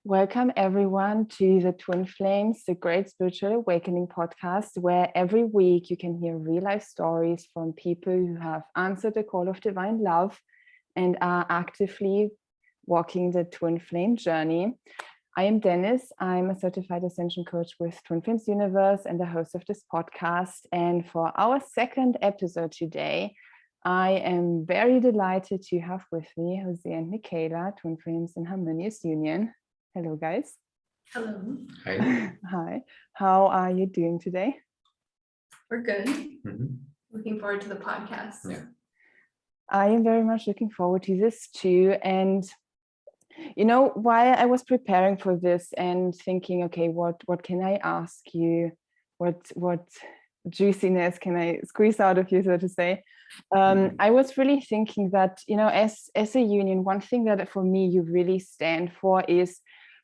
Welcome everyone to the Twin Flames, the Great Spiritual Awakening podcast, where every week you can hear real life stories from people who have answered the call of divine love and are actively walking the Twin Flame journey. I am Dennis. I'm a Certified Ascension Coach with Twin Flames Universe and the host of this podcast. And for our second episode today, I am very delighted to have with me José and Michaila, Twin Flames in Harmonious Union. Hello, guys. Hello. Hi. Hi. How are you doing today? We're good. Looking forward to the podcast. Yeah. I am very much looking forward to this too. And you know, while I was preparing for this and thinking, okay, what can I ask you? What juiciness can I squeeze out of you, so to say? I was really thinking that, you know, as a union, one thing that for me you really stand for is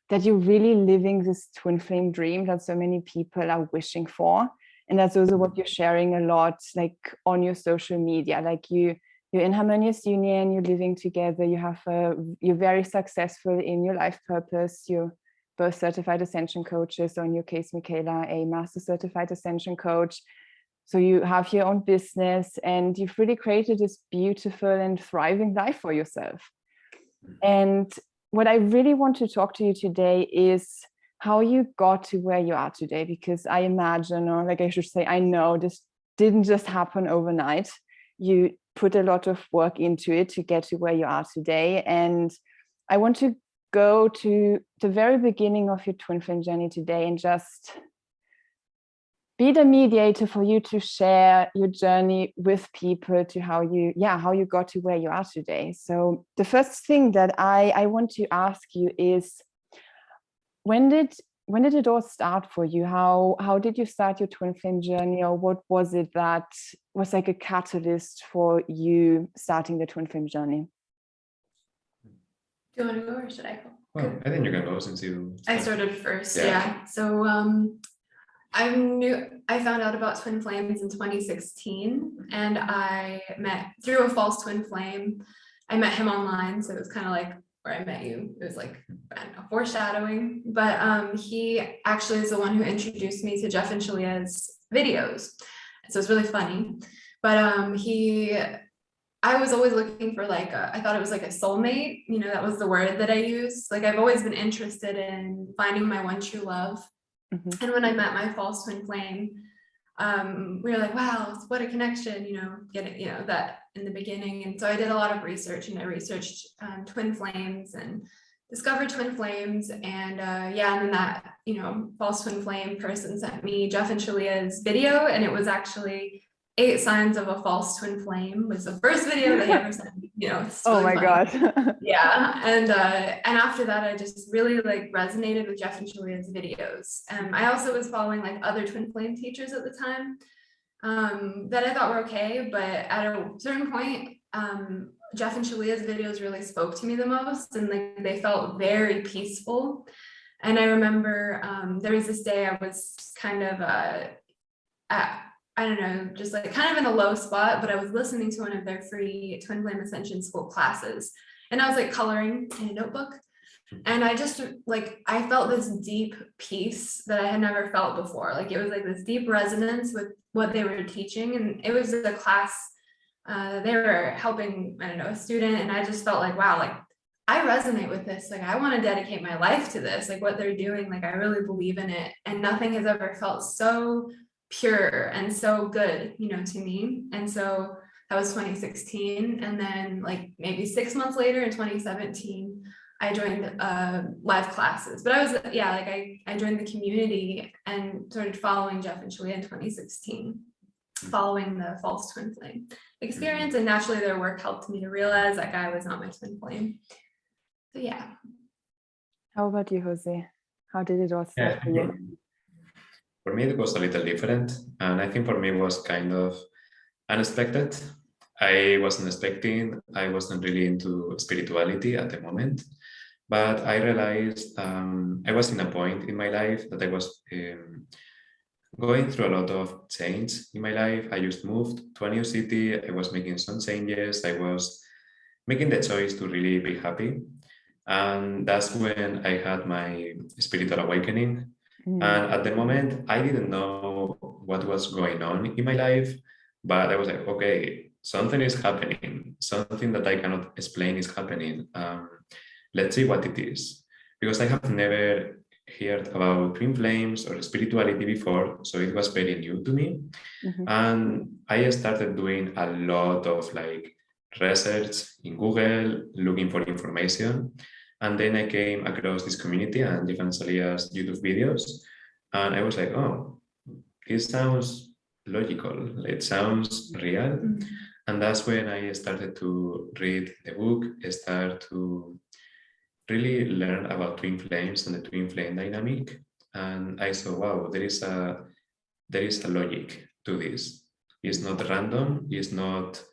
that you're really living this twin flame dream that so many people are wishing for. And that's also what you're sharing a lot, like on your social media. Like you're in Harmonious Union, you're living together, you're very successful in your life purpose. You're both certified ascension coaches, or in your case, Michaila, a master certified ascension coach. So you have your own business and you've really created this beautiful and thriving life for yourself. And what I really want to talk to you today is how you got to where you are today, because I imagine, or like I should say, I know this didn't just happen overnight. You put a lot of work into it to get to where you are today. And I want to go to the very beginning of your twin flame journey today and just be the mediator for you to share your journey with people, to how you got to where you are today. So the first thing that I want to ask you is, when did it all start for you? How did you start your twin flame journey, or what was it that was like a catalyst for you starting the twin flame journey? Do you want to go or should I go? Well, I think you can go since you. I started first. Yeah. So I found out about twin flames in 2016, and I met through a false twin flame. I met him online, so it was kind of like where I met you. It was like, I don't know, foreshadowing. But he actually is the one who introduced me to Jeff and Shalia's videos. So it's really funny. But I was always looking for I thought it was like a soulmate. You know, that was the word that I used. Like I've always been interested in finding my one true love. Mm-hmm. And when I met my false twin flame, we were like, wow, what a connection, you know, that in the beginning. And so I did a lot of research, and I researched twin flames and discovered twin flames. And and then that, you know, false twin flame person sent me Jeff and Shalia's video, and it was actually 8 signs of a false twin flame was the first video they ever sent me. You know, it's really my funny. God. Yeah. And after that, I just really resonated with Jeff and Shalia's videos. I also was following other twin flame teachers at the time that I thought were okay, but at a certain point, Jeff and Shalia's videos really spoke to me the most, and they felt very peaceful. And I remember there was this day I was kind of I don't know, just kind of in a low spot, but I was listening to one of their free Twin Flame Ascension School classes, and I was coloring in a notebook, and I just I felt this deep peace that I had never felt before. It was this deep resonance with what they were teaching, and it was a class they were helping, I don't know, a student, and I just felt wow, I resonate with this. I want to dedicate my life to this. What they're doing, I really believe in it, and nothing has ever felt so pure and so good, you know, to me. And so that was 2016. And then maybe 6 months later in 2017, I joined live classes. But I was, I joined the community and started following Jeff and Shalia in 2016, following the false twin flame experience. And naturally their work helped me to realize that guy was not my twin flame. So yeah. How about you, Jose? How did it all start for you? For me, it was a little different. And I think for me, it was kind of unexpected. I wasn't expecting, I wasn't really into spirituality at the moment. But I realized I was in a point in my life that I was going through a lot of change in my life. I just moved to a new city. I was making some changes. I was making the choice to really be happy. And that's when I had my spiritual awakening. Mm. And at the moment, I didn't know what was going on in my life, but I was like, okay, something is happening. Something that I cannot explain is happening. Let's see what it is. Because I have never heard about twin flames or spirituality before, so it was very new to me. Mm-hmm. And I started doing a lot of like research in Google, looking for information. And then I came across this community and Evangellia's YouTube videos. And I was like, oh, this sounds logical. It sounds real. Mm. And that's when I started to read the book, start to really learn about twin flames and the twin flame dynamic. And I saw, wow, there is a logic to this. It's not random. It's not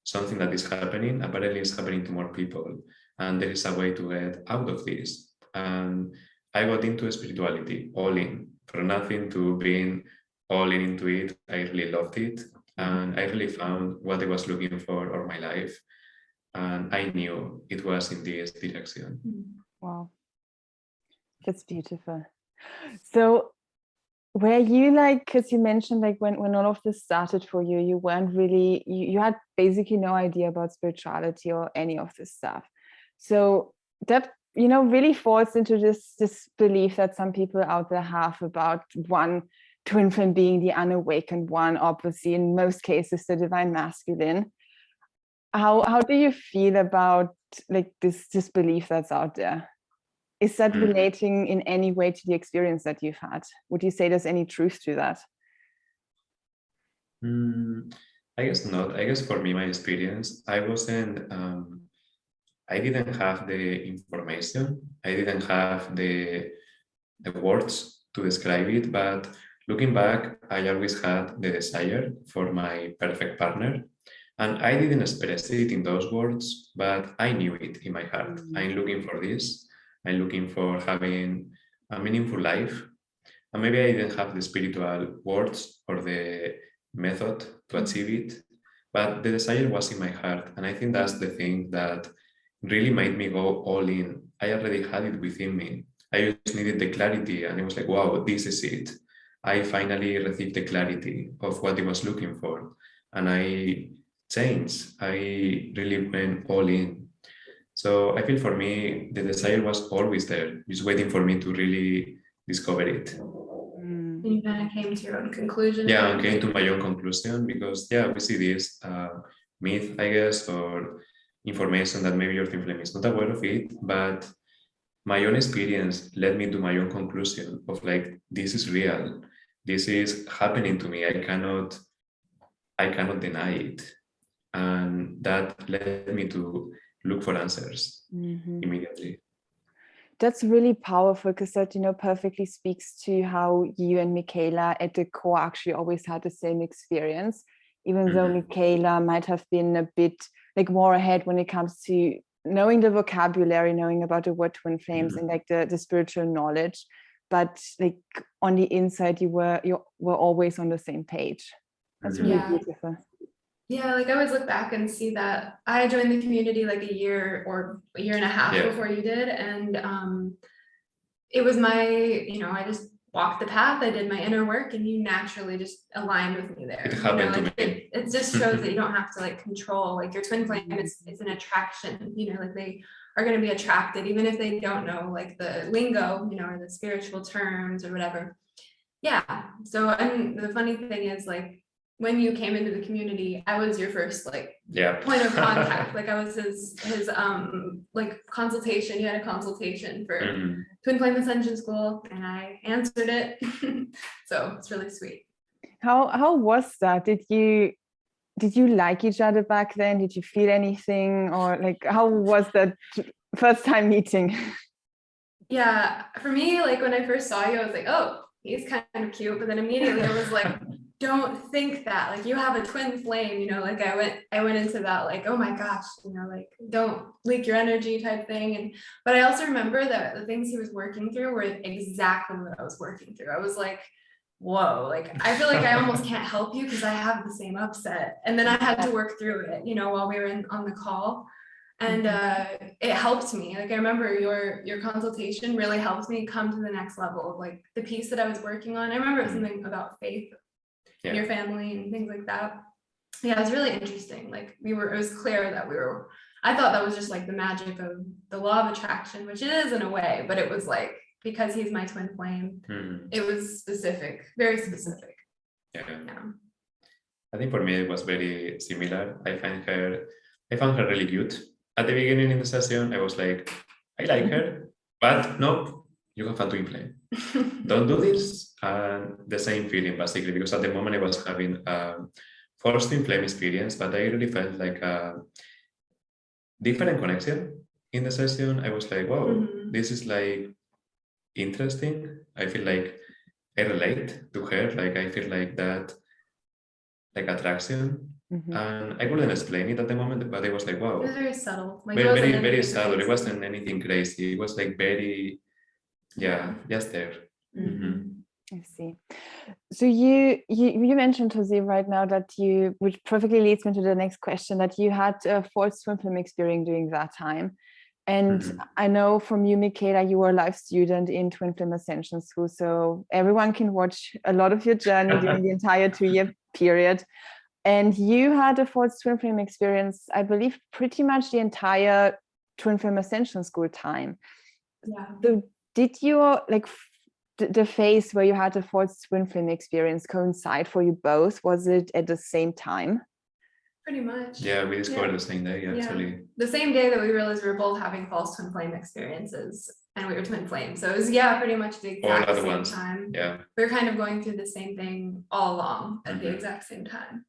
something that is happening. Apparently, it's happening to more people, and there is a way to get out of this. And I got into spirituality, all in, from nothing to being all in into it. I really loved it, and I really found what I was looking for all my life, and I knew it was in this direction. Wow, that's beautiful. So were you like, because you mentioned like when all of this started for you, you weren't really, you had basically no idea about spirituality or any of this stuff. So that, you know, really falls into this belief that some people out there have about one twin flame being the unawakened one, obviously in most cases the divine masculine. How do you feel about like this belief that's out there? Is that relating in any way to the experience that you've had? Would you say there's any truth to that? I guess not. I guess for me, my experience, I didn't have the information. I didn't have the words to describe it. But looking back, I always had the desire for my perfect partner. And I didn't express it in those words, but I knew it in my heart. I'm looking for this. I'm looking for having a meaningful life. And maybe I didn't have the spiritual words or the method to achieve it, but the desire was in my heart. And I think that's the thing that really made me go all in. I already had it within me. I just needed the clarity, and it was like, wow, this is it. I finally received the clarity of what I was looking for. And I changed. I really went all in. So I feel for me, the desire was always there, just waiting for me to really discover it. And you kind of came to your own conclusion. Yeah, I came to my own conclusion because, yeah, we see this myth, I guess, or information that maybe your twin flame is not aware of it, but my own experience led me to my own conclusion of like, this is real. This is happening to me. I cannot deny it. And that led me to look for answers immediately. That's really powerful because that, you know, perfectly speaks to how you and Michaila at the core actually always had the same experience, even though Michaila might have been a bit like more ahead when it comes to knowing the vocabulary, knowing about the word twin flames and like the spiritual knowledge. But like on the inside, you were always on the same page. That's really beautiful. Yeah, like I always look back and see that I joined the community like a year or a year and a half before you did. And it was I just walked the path, I did my inner work, and you naturally just aligned with me there. It happened to me. It just shows that you don't have to like control, like your twin flame it's an attraction, like they are going to be attracted, even if they don't know like the lingo, or the spiritual terms or whatever. Yeah. So, and the funny thing is like, when you came into the community, I was your first like point of contact. Like I was his like consultation. You had a consultation for Twin Flame Ascension School, and I answered it. So it's really sweet. How was that? Did you like each other back then? Did you feel anything, or like how was that first time meeting? Yeah, for me, like when I first saw you, I was like, oh, he's kind of cute. But then immediately I was like, don't think that, like you have a twin flame, like I went into that like, oh my gosh, like don't leak your energy type thing. But I also remember that the things he was working through were exactly what I was working through. I was like, whoa, like I feel like I almost can't help you because I have the same upset. And then I had to work through it, while we were on the call. And it helped me. Like I remember your consultation really helped me come to the next level of like the piece that I was working on. I remember it was something about faith in your family and things like that. Yeah, it was really interesting. Like it was clear that I thought that was just like the magic of the law of attraction, which it is in a way, but it was like, because he's my twin flame, it was specific, very specific. Yeah. Yeah. I think for me it was very similar. I found her really cute. At the beginning in the session, I was like, I like her, but no, you have a twin flame. Don't do this. And the same feeling basically, because at the moment I was having a forced twin flame experience, but I really felt like a different connection in the session. I was like, wow, this is like interesting. I feel like I relate to her. Like I feel like that, like attraction. And I couldn't explain it at the moment, but it was like, wow. It was very subtle. Like Very, very subtle. Crazy. It wasn't anything crazy. It was like very, just there. I see. So you mentioned, Jose, right now that which perfectly leads me to the next question, that you had a forced twin flame experience during that time. And I know from you, Michaila, you were a live student in Twin Flame Ascension School. So everyone can watch a lot of your journey during the entire 2-year period. And you had a forced twin flame experience, I believe, pretty much the entire Twin Flame Ascension School time. Yeah. So did you, like, the phase where you had a forced twin flame experience coincide for you both? Was it at the same time? Pretty much. Yeah, we discovered the same day, actually. Yeah. The same day that we realized we were both having false twin flame experiences, and we were twin flames. So it was, pretty much the exact same time. Yeah. We were kind of going through the same thing all along at the exact same time.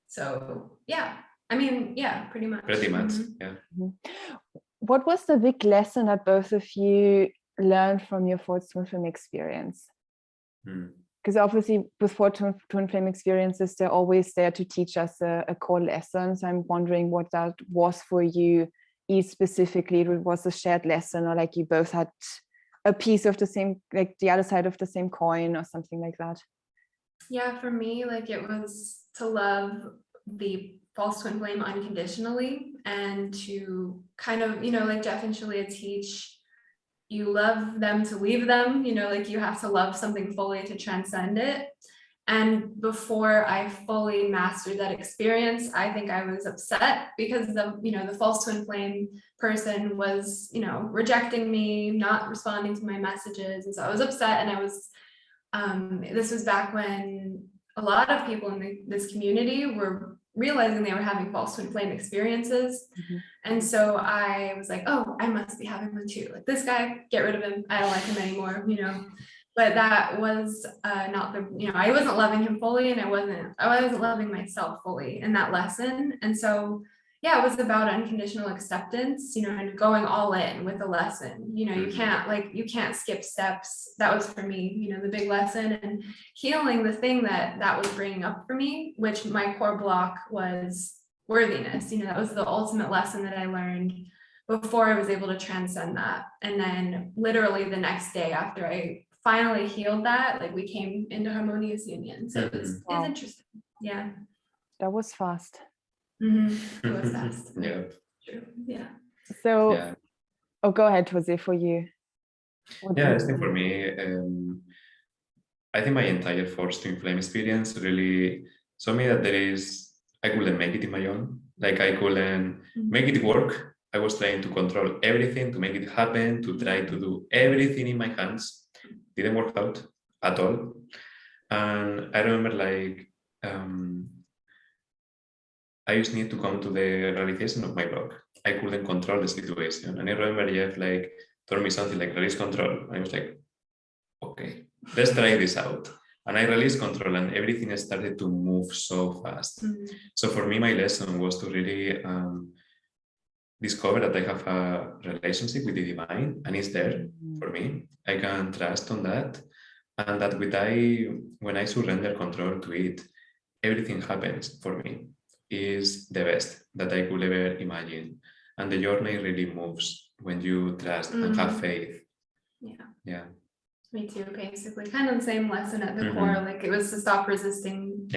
So I mean, pretty much. Pretty much, yeah. What was the big lesson that both of you learned from your forced twin flame experience? Because obviously with forced twin flame experiences, they're always there to teach us a core lesson. So I'm wondering what that was for you, each specifically. It was a shared lesson, or like you both had a piece of the same, like the other side of the same coin, or something like that. Yeah, for me, like it was to love the false twin flame unconditionally, and to kind of, like Jeff and Shalia teach, you love them to leave them, like you have to love something fully to transcend it. And before I fully mastered that experience, I think I was upset because the false twin flame person was, rejecting me, not responding to my messages. And so I was upset, and I was, this was back when a lot of people in this community were realizing they were having false twin flame experiences. And so I was like, oh, I must be having one too. Like, this guy, get rid of him. I don't like him anymore, But that was not the, I wasn't loving him fully, and I wasn't loving myself fully in that lesson. And so, it was about unconditional acceptance, and going all in with the lesson. You can't skip steps. That was for me, the big lesson, and healing the thing that was bringing up for me, which my core block was worthiness. That was the ultimate lesson that I learned before I was able to transcend that. And then literally the next day after I finally healed that, like, we came into Harmonious Union. So it's interesting. Yeah. That was fast. It was fast. Yeah. True. Yeah. So, go ahead, Jose, for you. I think for me, I think my entire forced twin flame experience really showed me that I couldn't make it in my own. Like, I couldn't make it work. I was trying to control everything, to make it happen, to try to do everything in my hands. Didn't work out at all. And I remember, like, I just need to come to the realization of my block. I couldn't control the situation. And I remember Jeff, like, told me something like, release control. And I was like, okay, let's try this out. And I released control, and everything started to move so fast. So for me, my lesson was to really discover that I have a relationship with the divine, and it's there for me. I can trust on that. And that when I surrender control to it, everything happens for me. Is the best that I could ever imagine. And the journey really moves when you trust and have faith. Yeah. Me too, basically. Kind of the same lesson at the core. Like, it was to stop resisting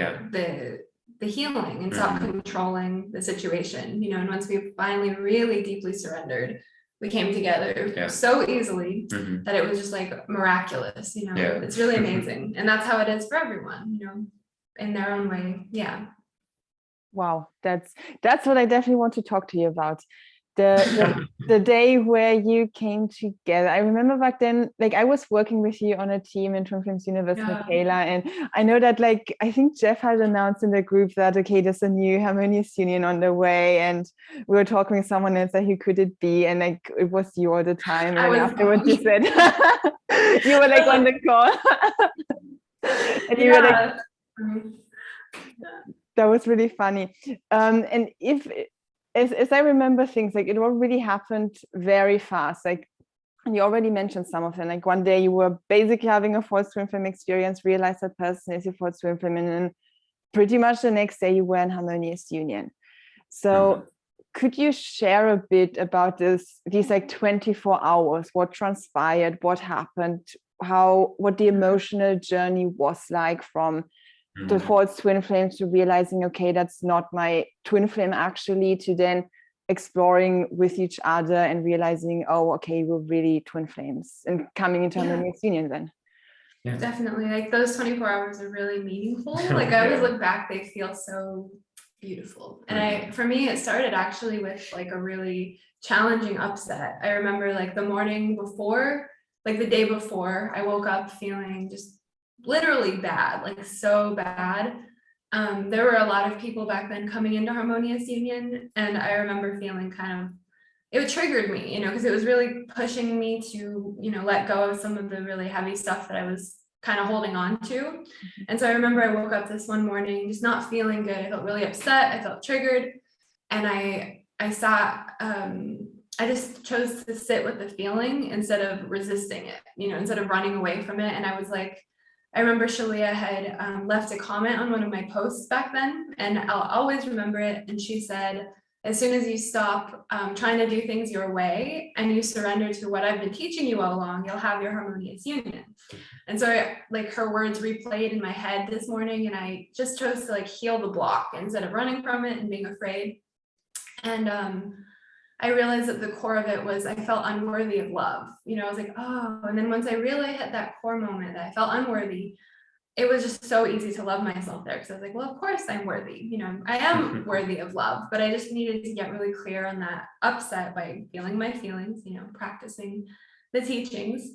the healing and stop controlling the situation, you know. And once we finally really deeply surrendered, we came together so easily that it was just like miraculous, you know. It's really amazing. And that's how it is for everyone, you know, in their own way. Wow, that's what I definitely want to talk to you about. The day where you came together. I remember back then, like I was working with you on a team in Twin Flames Union with Michaila, and I know that, like, I think Jeff had announced in the group that, okay, there's a new Harmonious Union on the way, and we were talking with someone else, like, who could it be? And like it was you all the time. And then afterwards you said you were like on the call. And you were like, that was really funny. And as I remember things, like it all really happened very fast. Like you already mentioned some of them. Like one day you were basically having a false twin flame experience, realized that person is your false twin flame, and then pretty much the next day you were in Harmonious Union. So could you share a bit about these like 24 hours, what transpired, what happened, what the emotional journey was like from the false twin flames to realizing, okay, that's not my twin flame actually, to then exploring with each other and realizing, oh, okay, we're really twin flames, and coming into Harmonious Union then? Definitely. Like those 24 hours are really meaningful. Like I always look back, they feel so beautiful. And for me, it started actually with like a really challenging upset. I remember like the morning before, like the day before, I woke up feeling just literally bad, like so bad. There were a lot of people back then coming into Harmonious Union, and I remember feeling kind of, it triggered me, you know, because it was really pushing me to, you know, let go of some of the really heavy stuff that I was kind of holding on to. And so I remember I woke up this one morning just not feeling good. I felt really upset, I felt triggered, and I sat, I just chose to sit with the feeling instead of resisting it, you know, instead of running away from it. And I was like, I remember Shalia had left a comment on one of my posts back then, and I'll always remember it. And she said, as soon as you stop trying to do things your way and you surrender to what I've been teaching you all along, you'll have your Harmonious Union. And so like her words replayed in my head this morning, and I just chose to like heal the block instead of running from it and being afraid. And I realized that the core of it was I felt unworthy of love. You know, I was like, oh, and then once I really hit that core moment that I felt unworthy, it was just so easy to love myself there, because I was like, well, of course I'm worthy. You know, I am worthy of love, but I just needed to get really clear on that upset by feeling my feelings, you know, practicing the teachings.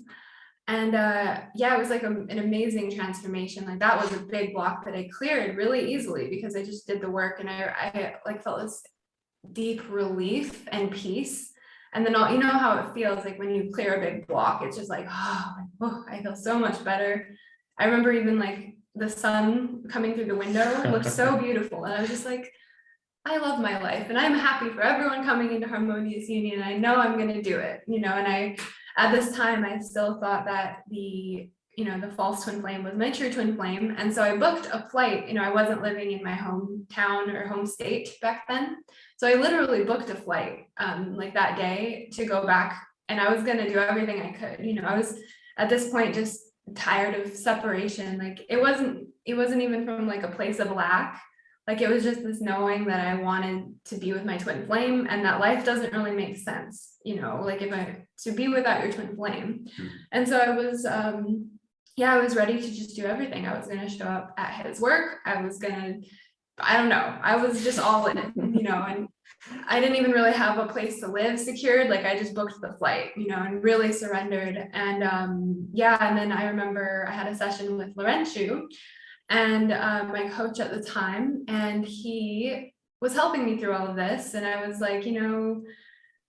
And it was like an amazing transformation. Like that was a big block that I cleared really easily because I just did the work, and I like felt this deep relief and peace. And then you know how it feels like when you clear a big block, it's just like, oh, I feel so much better. I remember even like the sun coming through the window looked so beautiful, and I was just like, I love my life, and I'm happy for everyone coming into Harmonious Union. I know I'm going to do it, you know. And at this time, I still thought that the false twin flame was my true twin flame. And so I booked a flight. You know, I wasn't living in my hometown or home state back then. So I literally booked a flight like that day to go back, and I was going to do everything I could. You know, I was at this point just tired of separation. Like it wasn't even from like a place of lack. Like it was just this knowing that I wanted to be with my twin flame, and that life doesn't really make sense, you know, like to be without your twin flame. And so I was, I was ready to just do everything. I was going to show up at his work. I was just all in it, you know, and I didn't even really have a place to live secured. Like I just booked the flight, you know, and really surrendered. And and then I remember I had a session with Laurentiu, and my coach at the time, and he was helping me through all of this. And I was like, you know,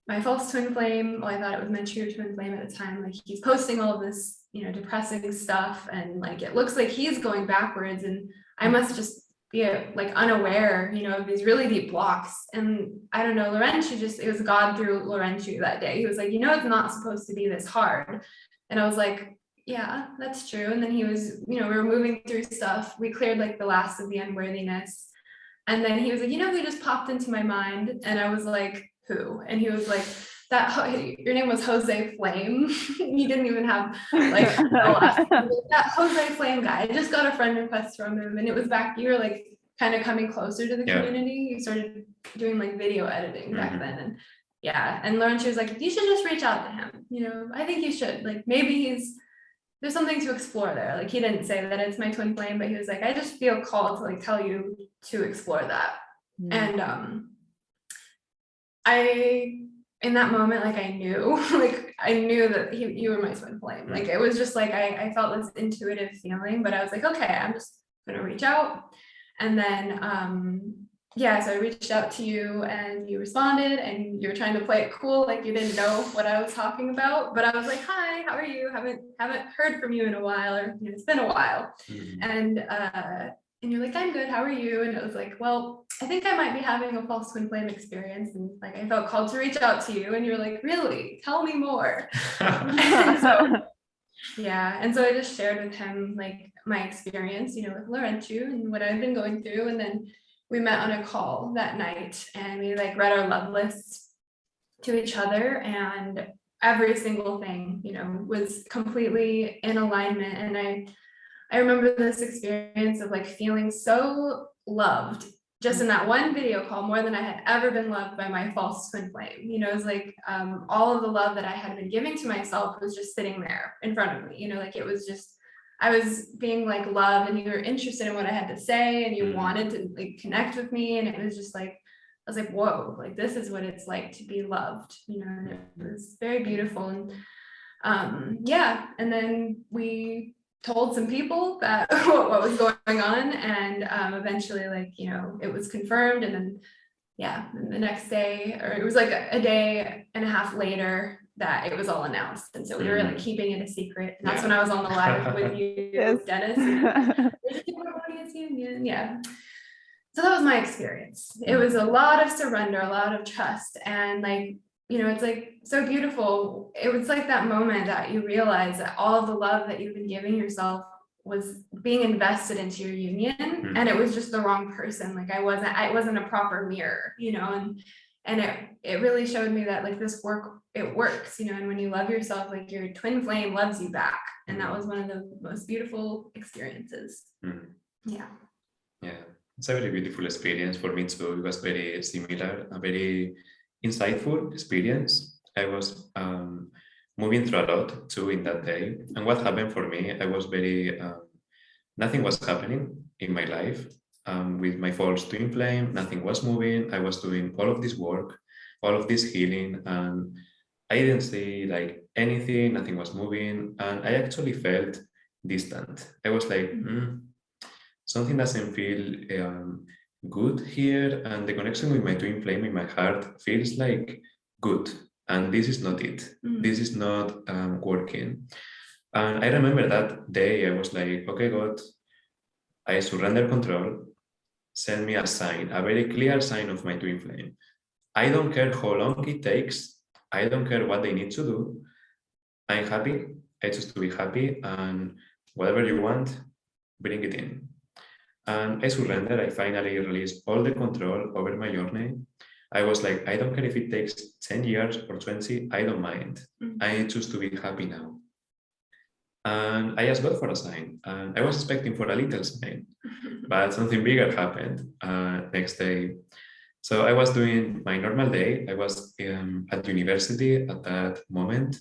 my false twin flame, well, I thought it was my true twin flame at the time. Like he's posting all of this, you know, depressing stuff, and like it looks like he's going backwards, and I must just be like unaware, you know, of these really deep blocks. And I don't know, Laurentiu it was God through Laurentiu that day. He was like, you know, it's not supposed to be this hard. And I was like, yeah, that's true. And then he was, you know, we were moving through stuff. We cleared like the last of the unworthiness. And then he was like, you know, who just popped into my mind? And I was like, who? And he was like, your name was Jose Flame. You didn't even have like that Jose Flame guy. I just got a friend request from him, and it was back, you were like kind of coming closer to the community, you started doing like video editing back then. And and Lauren, she was like, you should just reach out to him. You know, I think you should, like, maybe there's something to explore there. Like, he didn't say that it's my twin flame, but he was like, I just feel called to like tell you to explore that. And in that moment, like I knew that you were my twin flame. Like, it was just like, I felt this intuitive feeling, but I was like, okay, I'm just gonna reach out. And then, so I reached out to you and you responded, and you were trying to play it cool, like you didn't know what I was talking about, but I was like, hi, how are you? Haven't heard from you in a while, or it's been a while. And you're like, I'm good, how are you? And it was like, well, I think I might be having a false twin flame experience, and like I felt called to reach out to you. And you're like, really? Tell me more. And so I just shared with him like my experience, with Laurentiu and what I've been going through. And then we met on a call that night, and we like read our love lists to each other, and every single thing, was completely in alignment. And I remember this experience of like feeling so loved just in that one video call, more than I had ever been loved by my false twin flame. It was like all of the love that I had been giving to myself was just sitting there in front of me. Like, it was just, I was being like loved, and you were interested in what I had to say, and you wanted to like connect with me. And it was just like, I was like, whoa, like this is what it's like to be loved, and it was very beautiful. And and then we told some people that what was going on, and eventually, like, it was confirmed. And then and the next day, or it was like a day and a half later, that it was all announced. And so we were like keeping it a secret, and that's when I was on the live with you, Dennis. Harmonious Union. So that was my experience. It was a lot of surrender, a lot of trust, and like, it's like so beautiful. It was like that moment that you realize that all of the love that you've been giving yourself was being invested into your union, and it was just the wrong person. Like, I wasn't a proper mirror, and it really showed me that like this work, it works, and when you love yourself, like your twin flame loves you back. And that was one of the most beautiful experiences. It's a very beautiful experience for me too. It was very similar, a very insightful experience. I was moving through a lot too in that day. And what happened for me, I was very, nothing was happening in my life with my false twin flame. Nothing was moving. I was doing all of this work, all of this healing, and I didn't see like anything. Nothing was moving, and I actually felt distant. I was like, something doesn't feel good here, and the connection with my twin flame in my heart feels like good, and this is not it. This is not working. And I remember that day I was like, okay, God, I surrender control. Send me a sign, a very clear sign of my twin flame. I don't care how long it takes. I don't care what they need to do. I'm happy. I choose to be happy, and whatever you want, bring it in. And I surrendered. I finally released all the control over my journey. I was like, I don't care if it takes 10 years or 20, I don't mind. I choose to be happy now. And I asked God for a sign. And I was expecting for a little sign, but something bigger happened next day. So I was doing my normal day. I was at university at that moment.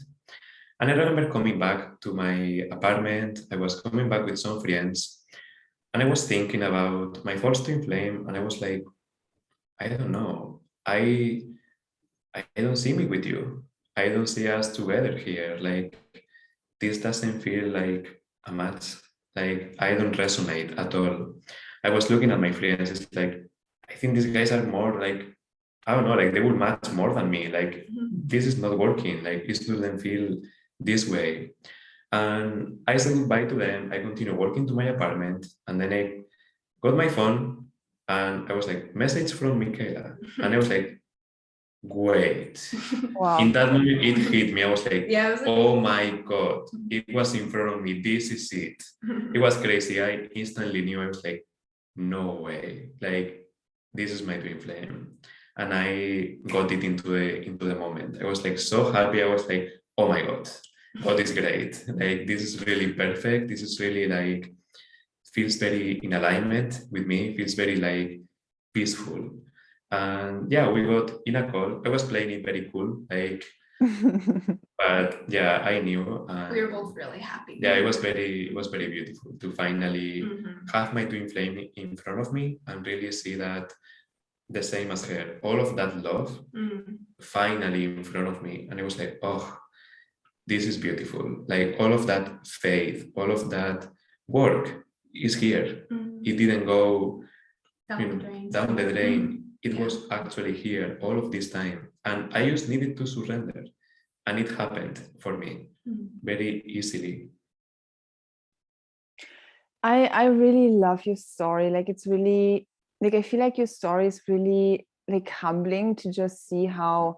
And I remember coming back to my apartment. I was coming back with some friends. And I was thinking about my false twin flame, and I was like, I don't know. I don't see me with you. I don't see us together here. Like, this doesn't feel like a match. Like, I don't resonate at all. I was looking at my friends. It's like, I think these guys are more like, I don't know, like they will match more than me. Like, this is not working. Like, it doesn't feel this way. And I said goodbye to them. I continued working to my apartment, and then I got my phone, and I was like, message from Michaila. And I was like, wait. Wow. In that moment, it hit me. I was like, oh my God, it was in front of me. This is it. It was crazy. I instantly knew. I was like, no way. Like, this is my twin flame. And I got it into the moment. I was like so happy. I was like, oh my God. God is great. Like, this is really perfect. This is really like feels very in alignment with me, feels very like peaceful. And yeah, we got in a call. I was playing it very cool, like, but yeah, I knew. We were both really happy. Yeah, it was very beautiful to finally have my twin flame in front of me and really see that the same as her, all of that love finally in front of me. And it was like, oh, this is beautiful. Like all of that faith, all of that work is here. It didn't go down the drain. It was actually here all of this time. And I just needed to surrender. And it happened for me very easily. I really love your story. Like it's really like I feel like your story is really like humbling to just see how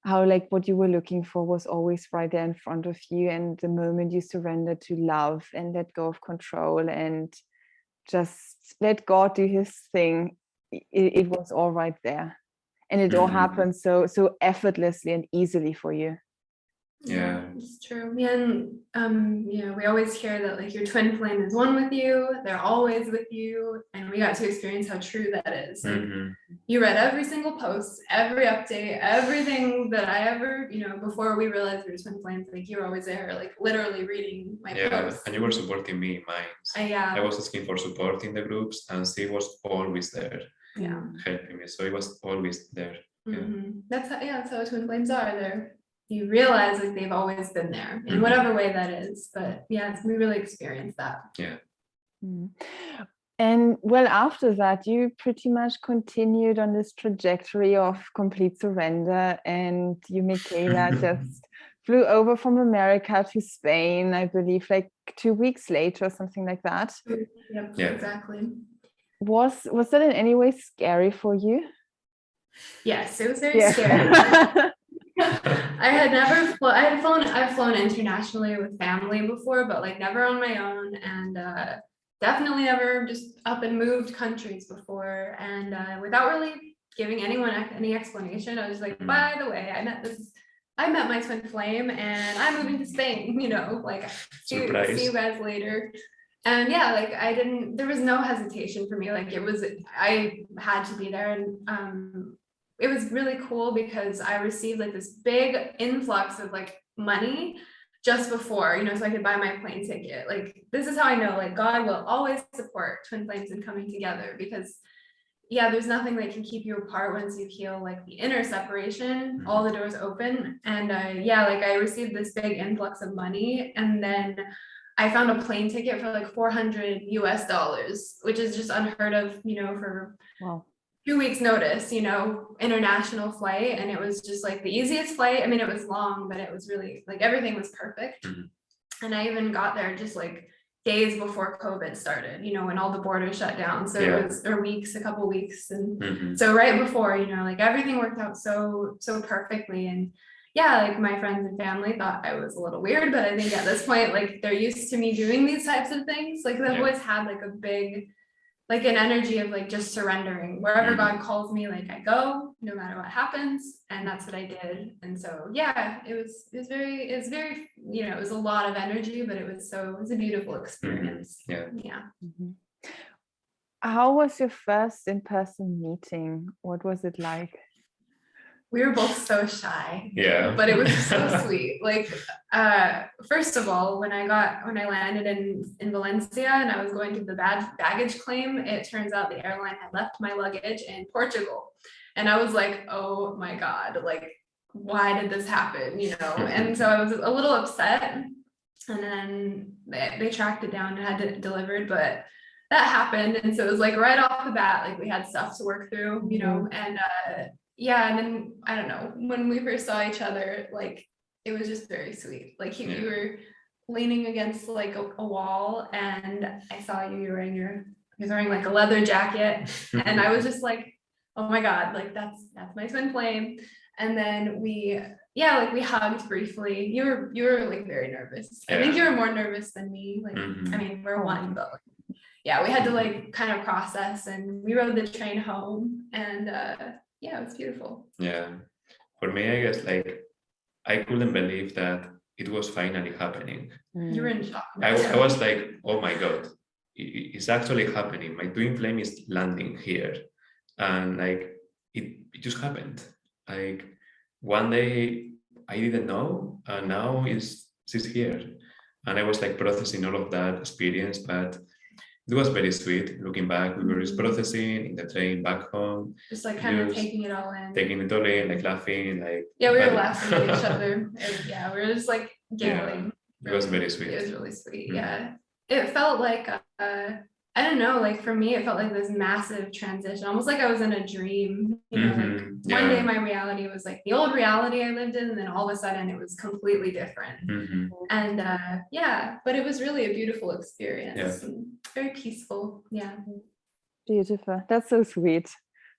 like what you were looking for was always right there in front of you, and the moment you surrender to love and let go of control and just let God do his thing, it was all right there, and it all happened so effortlessly and easily for you. Yeah, it's true. Yeah, and we always hear that like your twin flame is one with you, they're always with you, and we got to experience how true that is. Like, you read every single post, every update, everything that I ever, before we realized we were twin flames, like you were always there, like literally reading my posts. And you were supporting me in mine. I was asking for support in the groups, and she was always there, helping me. So it was always there. That's how twin flames are. You realize like they've always been there in whatever way that is. But yeah, we really experienced that. Yeah. And well, after that, you pretty much continued on this trajectory of complete surrender, and you, Michaila, just flew over from America to Spain, I believe, like 2 weeks later or something like that. Yep, exactly. Was that in any way scary for you? Yes, it was very scary. I've flown internationally with family before, but like never on my own, and definitely never just up and moved countries before, and without really giving anyone any explanation. I was like, by the way, I met my twin flame and I'm moving to Spain, like see you guys later. And yeah, like there was no hesitation for me. Like I had to be there. And it was really cool because I received like this big influx of like money just before, so I could buy my plane ticket. Like, this is how I know, like, God will always support twin flames and coming together, because there's nothing that can keep you apart once you heal like the inner separation, all the doors open. And like I received this big influx of money, and then I found a plane ticket for like $400 US, which is just unheard of, for 2 weeks notice, international flight. And it was just like the easiest flight. I mean, it was long, but it was really like everything was perfect. And I even got there just like days before COVID started, when all the borders shut down. So it was a couple weeks. And so right before, like everything worked out so perfectly. And like my friends and family thought I was a little weird, but I think at this point, like they're used to me doing these types of things. Like they've always had like a big, like an energy of like just surrendering. Wherever God calls me, like I go, no matter what happens. And that's what I did. And so it was very, it was a lot of energy, but it was a beautiful experience. How was your first in-person meeting? What was it like? We were both so shy, but it was so sweet. Like, first of all, when I landed in Valencia and I was going to the baggage claim, it turns out the airline had left my luggage in Portugal. And I was like, oh my God, like, why did this happen? And so I was a little upset, and then they tracked it down and had it delivered, but that happened. And so it was like right off the bat, like we had stuff to work through, and and then I don't know, when we first saw each other, like it was just very sweet. Like you were leaning against like a wall, and I saw you were wearing like a leather jacket, and I was just like, oh my God, like that's my twin flame. And then we hugged briefly. You were like very nervous. I think you were more nervous than me. Like I mean, we're one, but we had to like kind of process, and we rode the train home, and it was beautiful. For me, I guess like I couldn't believe that it was finally happening. You were in shock. I was like, oh my God, it's actually happening. My twin flame is landing here, and like it just happened. Like one day I didn't know, and now she's here, and I was like processing all of that experience, but it was very sweet. Looking back, we were just processing in the train back home, just like kind of taking it all in, like laughing, like we were laughing at each other. Yeah, we were just like giggling. It was very sweet. It was really sweet. Yeah, it felt like I don't know, like for me, it felt like this massive transition, almost like I was in a dream. Like one day my reality was like the old reality I lived in, and then all of a sudden it was completely different. And but it was really a beautiful experience. And very peaceful. Yeah. Beautiful. That's so sweet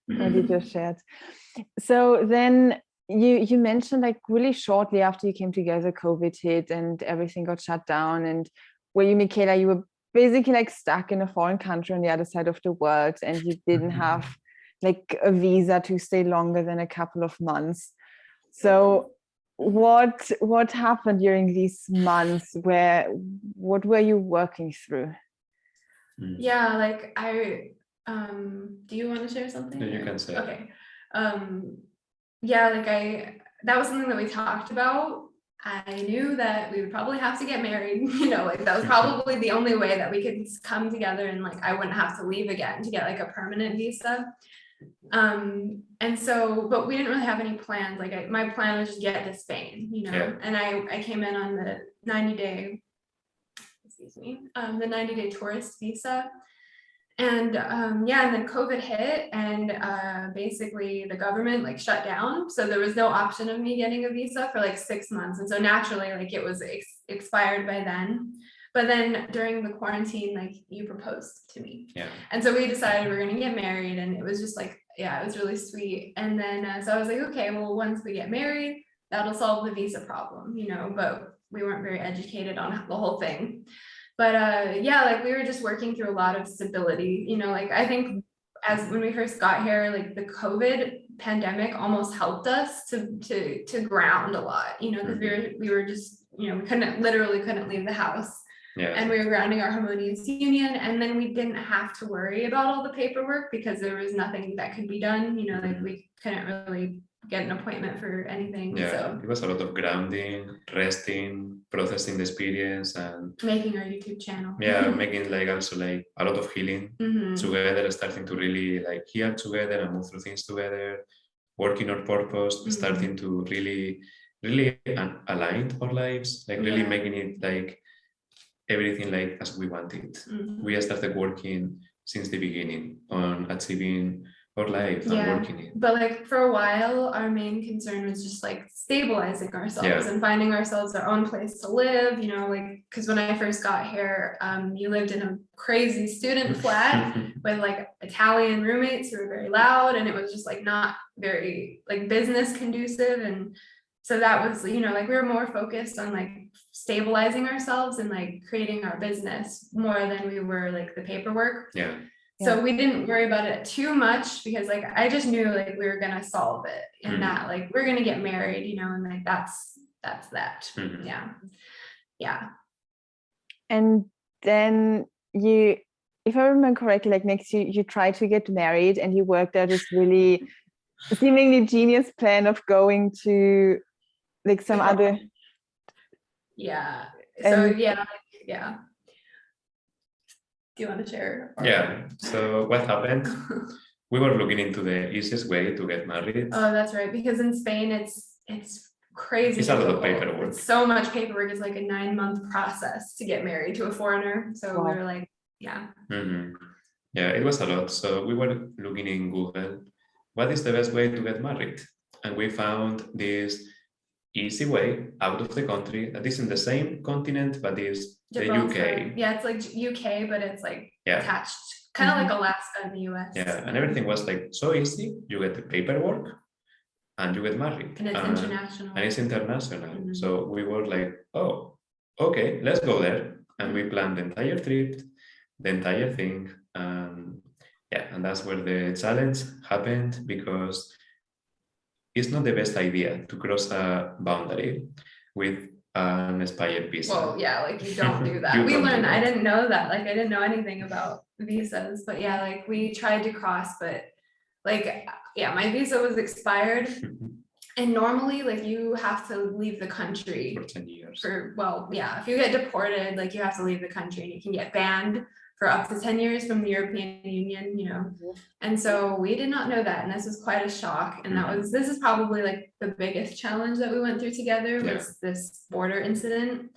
what you just shared. So then you mentioned like really shortly after you came together, COVID hit and everything got shut down. And where you, Michaila, you were basically like stuck in a foreign country on the other side of the world, and you didn't have like a visa to stay longer than a couple of months. So what happened during these months? What were you working through? Yeah, like do you want to share something? No, you can say. Okay. Yeah, like that was something that we talked about. I knew that we would probably have to get married, like that was probably the only way that we could come together, and like I wouldn't have to leave again to get like a permanent visa. And so, but we didn't really have any plans. Like my plan was just get to Spain, and I came in on the 90-day, the 90-day tourist visa. And and then COVID hit, and basically the government like shut down. So there was no option of me getting a visa for like 6 months. And so naturally, like it was expired by then. But then during the quarantine, like you proposed to me. Yeah. And so we decided we're going to get married, and it was just like, it was really sweet. And then so I was like, okay, well, once we get married, that'll solve the visa problem, but we weren't very educated on the whole thing. But like we were just working through a lot of stability, like I think when we first got here, like the COVID pandemic almost helped us to ground a lot, because we were just, we couldn't leave the house. Yeah. And we were grounding our Harmonious Union, and then we didn't have to worry about all the paperwork because there was nothing that could be done, like we couldn't really get an appointment for anything. Yeah, so it was a lot of grounding, resting, processing the experience, and making our YouTube channel. Yeah, making like also like a lot of healing together, starting to really like heal together and move through things together, working on purpose, starting to really align our lives, like really making it like everything like as we want it. We started working since the beginning on achieving our life and working it. But like for a while, our main concern was just like stabilizing ourselves and finding ourselves our own place to live, like because when I first got here, you lived in a crazy student flat with like Italian roommates who were very loud, and it was just like not very like business conducive. And so that was, like we were more focused on like stabilizing ourselves and like creating our business more than we were like the paperwork. So we didn't worry about it too much because like I just knew like we were gonna solve it, and that like we're gonna get married, and like that's that. Yeah. And then you, if I remember correctly, like next you tried to get married, and you worked out this really seemingly genius plan of going to like some other. Yeah. So yeah. Do you want to share? Yeah. So what happened? We were looking into the easiest way to get married. Oh, that's right. Because in Spain, it's crazy. It's a lot of paperwork. It's so much paperwork. It's like a 9-month process to get married to a foreigner. So we were like, yeah. Yeah, it was a lot. So we were looking in Google, what is the best way to get married? And we found this easy way out of the country that is in the same continent, but is the UK. Yeah, it's like UK, but it's like attached, kind of like Alaska in the US. Yeah, and everything was like so easy. You get the paperwork and you get married. And it's international. And it's international. So we were like, oh, okay, let's go there. And we planned the entire trip, the entire thing. And that's where the challenge happened, because it's not the best idea to cross a boundary with an expired visa. Well, yeah, like you don't do that. You We don't do learned, I that. didn't know that. Like I didn't know anything about visas, but yeah, like we tried to cross, but like, yeah, my visa was expired. And normally like you have to leave the country For 10 years. well, yeah, if you get deported, like you have to leave the country and you can get banned for up to 10 years from the European Union, you know. And so we did not know that, and this was quite a shock. And this is probably like the biggest challenge that we went through together was this border incident.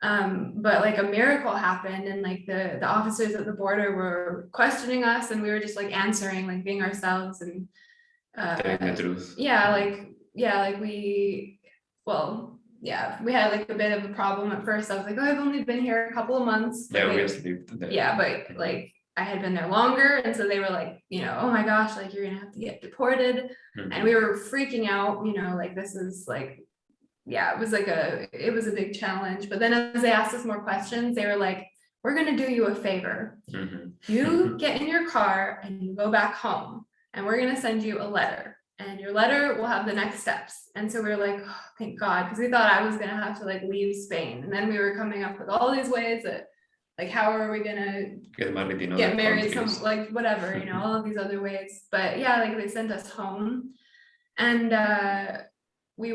But like a miracle happened, and like the officers at the border were questioning us, and we were just like answering, like being ourselves, and telling the truth. we had like a bit of a problem at first. I was like, oh, I've only been here a couple of months. Yeah, we lived there. Yeah, but like I had been there longer, and so they were like, you know, oh my gosh, like you're gonna have to get deported. And we were freaking out, you know, like this is like, yeah, it was a big challenge. But then as they asked us more questions, they were like, we're gonna do you a favor. You get in your car and you go back home, and we're gonna send you a letter, and your letter will have the next steps. And so we were like, oh, thank God, because we thought I was gonna have to like leave Spain. And then we were coming up with all these ways that, like, how are we gonna get married, some like whatever, you know, all of these other ways. But yeah, like they sent us home, and we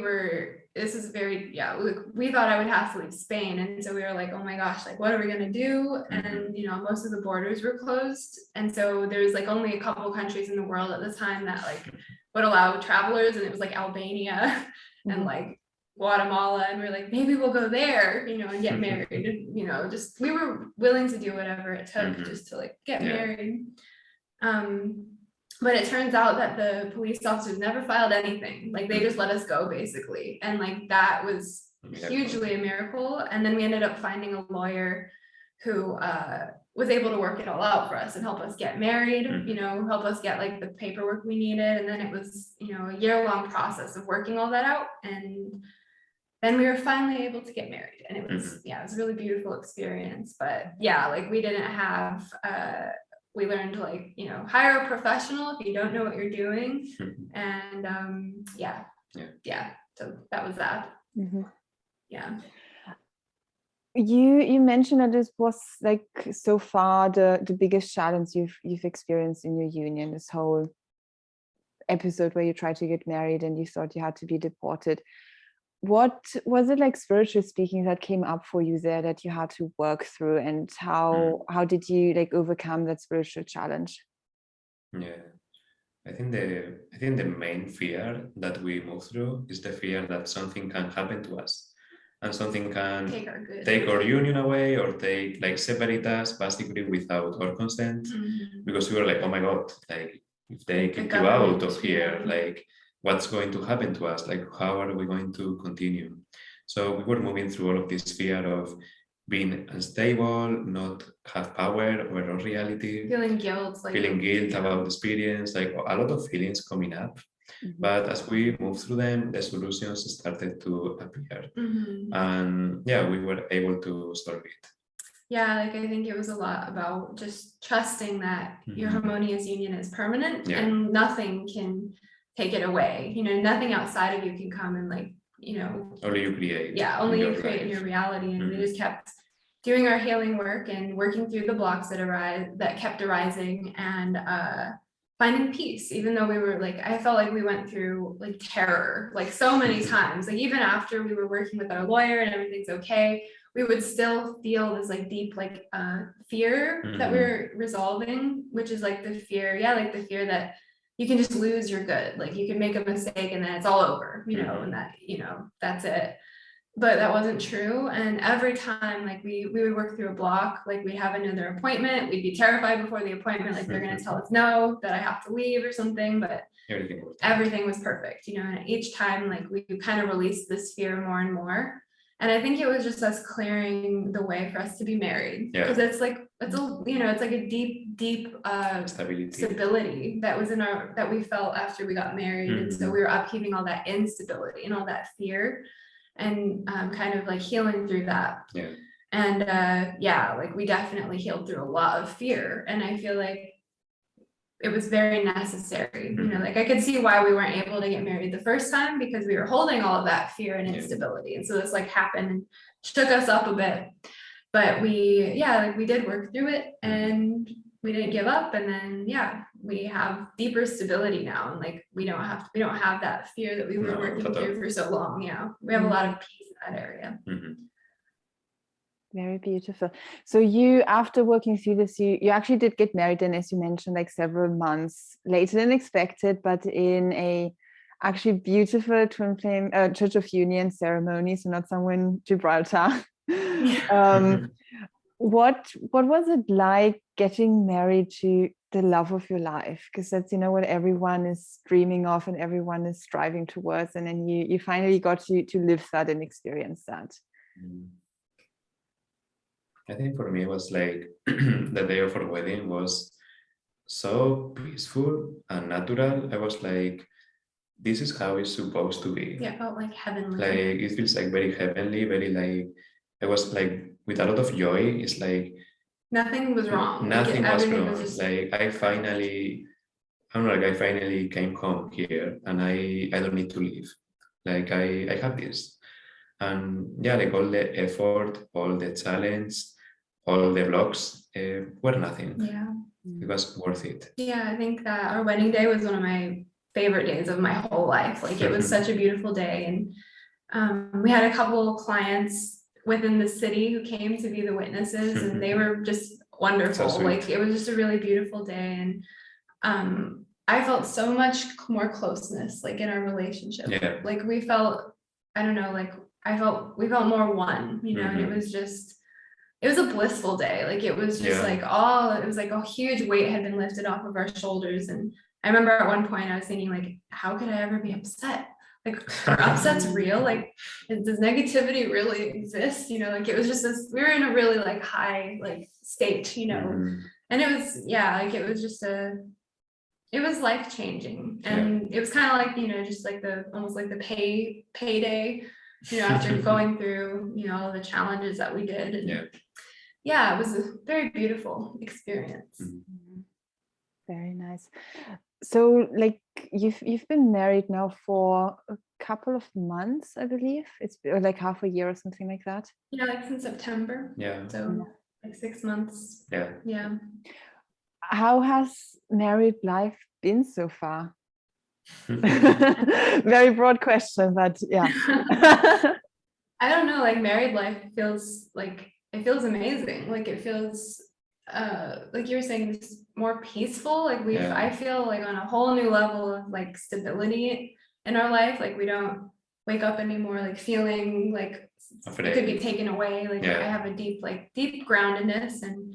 thought I would have to leave Spain. And so we were like, oh my gosh, like what are we gonna do? And you know, most of the borders were closed, and so there's like only a couple countries in the world at the time that like would allow travelers, and it was like Albania and like Guatemala, and we were like, maybe we'll go there, you know, and get married. You know, just we were willing to do whatever it took just to like get married. But it turns out that the police officers never filed anything. Like they just let us go basically. And like that was hugely a miracle. And then we ended up finding a lawyer who was able to work it all out for us and help us get married, you know, help us get like the paperwork we needed. And then it was, you know, a year-long process of working all that out. And then we were finally able to get married. And it was, it was a really beautiful experience. But yeah, like we didn't have we learned to like, you know, hire a professional if you don't know what you're doing. And so that was that. Yeah. You mentioned that this was like so far the biggest challenge you've experienced in your union, this whole episode where you tried to get married and you thought you had to be deported. What was it like, spiritually speaking, that came up for you there that you had to work through, and how did you like overcome that spiritual challenge? Yeah, I think the main fear that we move through is the fear that something can happen to us, and something can take our union away or separate us basically without our consent, because we were like, oh my God, like if they kick you out of here, like what's going to happen to us? Like, how are we going to continue? So we were moving through all of this fear of being unstable, not have power over our reality, feeling guilt about the experience, like a lot of feelings coming up. But as we moved through them, the solutions started to appear. And yeah, we were able to solve it. Yeah, like I think it was a lot about just trusting that your harmonious union is permanent and nothing can take it away. You know, nothing outside of you can come and like, you know, only you create. Yeah, only you create in your reality. And we just kept doing our healing work and working through the blocks that kept arising, and finding peace, even though we were like, I felt like we went through like terror, like so many times, like even after we were working with our lawyer and everything's okay, we would still feel this like deep, like fear that we were resolving, which is like the fear. Yeah. Like the fear that you can just lose your good, like you can make a mistake and then it's all over, you know, and that, you know, that's it. But that wasn't true. And every time like we would work through a block, like we'd have another appointment, we'd be terrified before the appointment, like they're going to tell us no, that I have to leave or something, but everything was perfect, you know. And each time like we kind of released this fear more and more. And I think it was just us clearing the way for us to be married, because it's like a deep stability that was that we felt after we got married. And so we were upheaving all that instability and all that fear, and kind of like healing through that. And like we definitely healed through a lot of fear. And I feel like it was very necessary. You know, like I could see why we weren't able to get married the first time, because we were holding all of that fear and instability. And so this like happened and shook us up a bit. But we did work through it, and we didn't give up. And then, we have deeper stability now. And like, we don't have that fear that we were working through for so long. Yeah. We have a lot of peace in that area. Very beautiful. So you, after working through this, you actually did get married, and as you mentioned, like several months later than expected, but in a actually beautiful twin flame Church of Union ceremony, so not somewhere in Gibraltar. What was it like getting married to the love of your life? Because that's, you know, what everyone is dreaming of and everyone is striving towards, and then you finally got to live that and experience that. I think for me it was like the day of our wedding was so peaceful and natural. I was like, this is how it's supposed to be. Yeah, it felt like heavenly. Like it feels like very heavenly, very like, I was like with a lot of joy. It's like nothing was wrong. Nothing was wrong. Was just... Like I finally came home here, and I don't need to leave. Like I have this. And like all the effort, all the challenge, all the vlogs were nothing. Yeah. It was worth it. Yeah, I think that our wedding day was one of my favorite days of my whole life. Like it was such a beautiful day. And we had a couple of clients within the city who came to be the witnesses, and they were just wonderful. So like it was just a really beautiful day. And I felt so much more closeness like in our relationship. Yeah. Like we felt, I don't know, like we felt more one, you know, and it was a blissful day. Like it was just it was like a huge weight had been lifted off of our shoulders. And I remember at one point I was thinking, like, how could I ever be upset? Like, are upsets real? Like, does negativity really exist? You know, like it was just this, we were in a really like high like state, you know, and it was, like it was just it was life changing. And it was kind of like, you know, just like almost like the payday, you know, after going through, you know, all the challenges that we did. And it was a very beautiful experience. Very nice. So like you've been married now for a couple of months, I believe. It's like half a year or something like that. Yeah, like since September. Yeah. So like 6 months. Yeah. Yeah. How has married life been so far? Very broad question, but yeah. I don't know, like married life feels like, it feels amazing. Like it feels like you were saying, it's more peaceful. Like I feel like on a whole new level of like stability in our life. Like we don't wake up anymore like feeling like it could be taken away. Like I have a deep groundedness, and